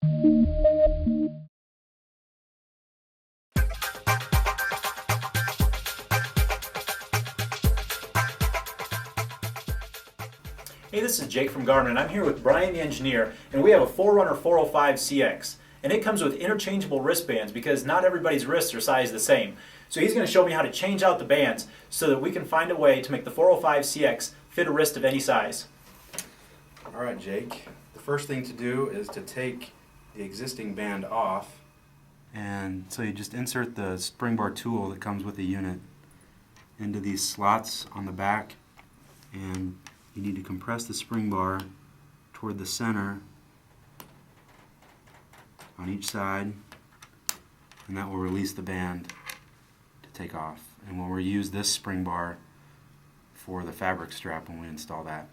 Hey, this is Jake from Garmin, and I'm here with Brian the engineer, and we have a Forerunner 405 CX. And it comes with interchangeable wristbands because not everybody's wrists are sized the same. So he's going to show me how to change out the bands so that we can find a way to make the 405 CX fit a wrist of any size. All right, Jake. The first thing to do is to take the existing band off. And so you just insert the spring bar tool that comes with the unit into these slots on the back, and you need to compress the spring bar toward the center on each side, and that will release the band to take off. And we'll reuse this spring bar for the fabric strap when we install that.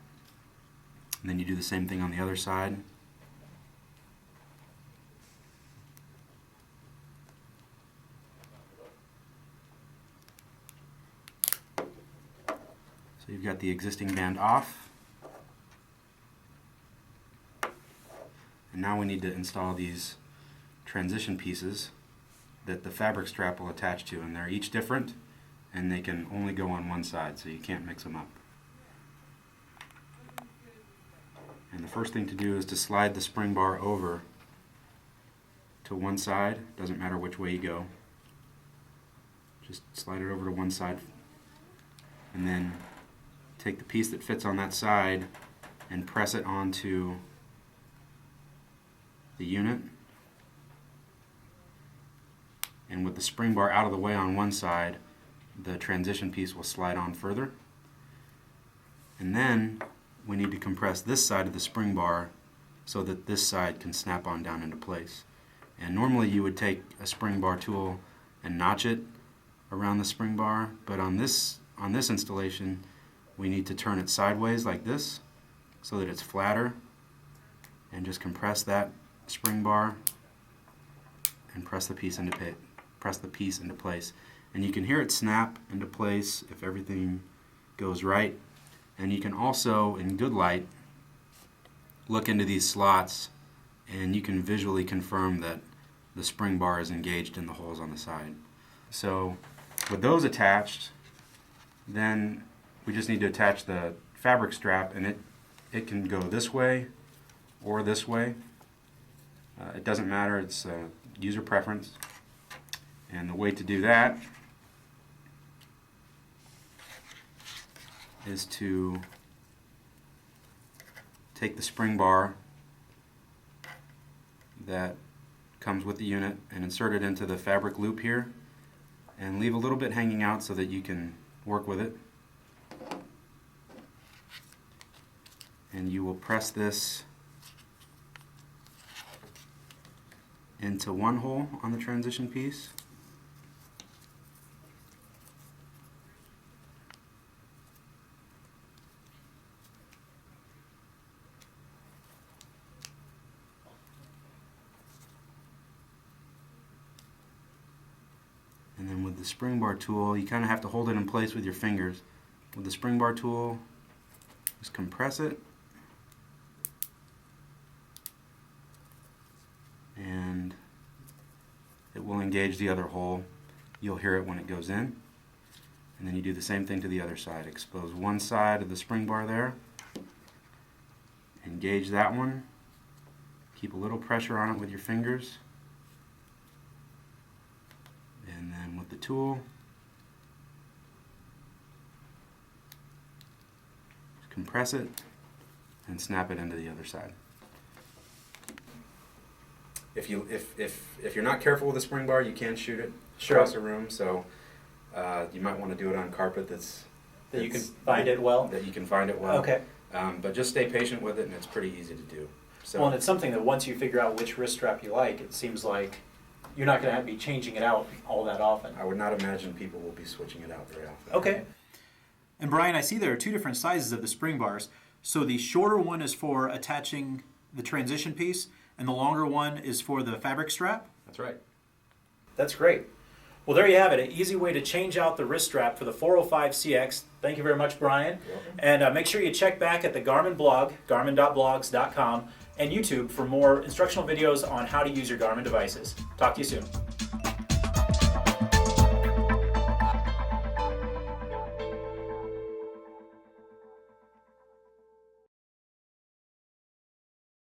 And then you do the same thing on the other side. So you've got the existing band off. And now we need to install these transition pieces that the fabric strap will attach to, and they're each different and they can only go on one side, so you can't mix them up. And the first thing to do is to slide the spring bar over to one side. Doesn't matter which way you go, just slide it over to one side, and then take the piece that fits on that side and press it onto the unit. And with the spring bar out of the way on one side, the transition piece will slide on further. And then we need to compress this side of the spring bar so that this side can snap on down into place. And normally you would take a spring bar tool and notch it around the spring bar, but on this installation we need to turn it sideways like this so that it's flatter, and just compress that spring bar and press the piece into place. And you can hear it snap into place if everything goes right. And you can also, in good light, look into these slots and you can visually confirm that the spring bar is engaged in the holes on the side. So with those attached, then we just need to attach the fabric strap, and it can go this way or this way. It doesn't matter, it's user preference. And the way to do that is to take the spring bar that comes with the unit and insert it into the fabric loop here, and leave a little bit hanging out so that you can work with it. And you will press this into one hole on the transition piece. And then with the spring bar tool, you kind of have to hold it in place with your fingers. With the spring bar tool, just compress it, and it will engage the other hole. You'll hear it when it goes in. And then you do the same thing to the other side. Expose one side of the spring bar there, engage that one, keep a little pressure on it with your fingers, and then with the tool, compress it and snap it into the other side. If you're not careful with the spring bar, you can shoot it across the room. So you might want to do it on carpet that you can find it well. Okay. But just stay patient with it, and it's pretty easy to do. So, Well, and it's something that once you figure out which wrist strap you like, it seems like you're not going to be changing it out all that often. I would not imagine people will be switching it out very often. Okay. And Brian, I see there are two different sizes of the spring bars. So the shorter one is for attaching the transition piece, and the longer one is for the fabric strap? That's right. That's great. Well, there you have it, an easy way to change out the wrist strap for the 405 CX. Thank you very much, Brian. You're welcome. And make sure you check back at the Garmin blog, garmin.blogs.com, and YouTube for more instructional videos on how to use your Garmin devices. Talk to you soon.